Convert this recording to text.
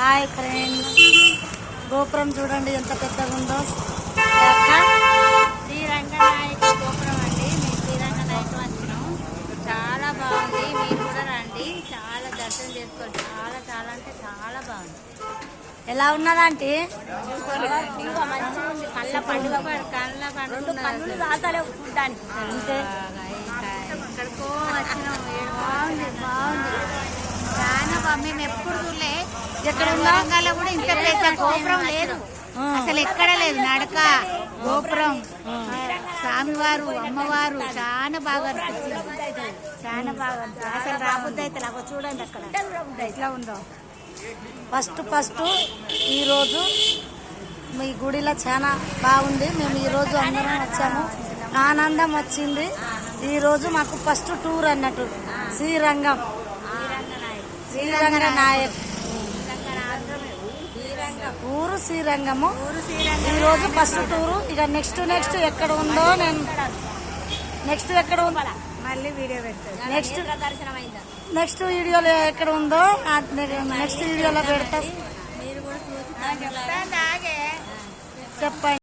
Hi friends, గోపురం చూడండి ఎంత పెద్దగా ఉందో. శ్రీరంగనాయక గోపురం అండి. మేము శ్రీరంగనాయక వచ్చినాం. చాలా బాగుంది. మీరు కూడా రండి, చాలా దర్శనం చేసుకోండి. చాలా చాలా అంటే చాలా బాగుంది. ఎలా ఉన్నదంటే కళ్ళ పండుగ కళ్ళ పండుగ అంటే ఎక్కడికో వచ్చినాం. బాగుంది బాగుంది చాలా బాగుంది. మేము ఎప్పుడు చూడలే. ఎక్కడ వరంగల్లో కూడా ఇంత పెద్ద గోపురం లేదు అసలు, ఎక్కడ లేదు. నడక గోపురం, స్వామివారు అమ్మవారు చాలా బాగా అనిపించింది. చాలా బాగా అనిపించింది. అసలు రాబుద్ది అయితే నాకు చూడండి అక్కడ ఎట్లా ఉందో. ఫస్ట్ ఈరోజు మీ గుడిలో చాలా బాగుంది. మేము ఈరోజు అందరం వచ్చాము, ఆనందం వచ్చింది. ఈరోజు మాకు ఫస్ట్ టూర్ అన్నట్టు శ్రీరంగనాయక్ ఊరు శ్రీరంగము. ఈరోజు ఫస్ట్ టూరు. ఇక నెక్స్ట్ ఎక్కడ ఉందో నేను ఎక్కడ ఉందో మళ్ళీ వీడియో పెడతాను. నెక్స్ట్ వీడియోలో ఎక్కడ ఉందో నెక్స్ట్ వీడియోలో పెడతా. మీరు కూడా చెప్పండి.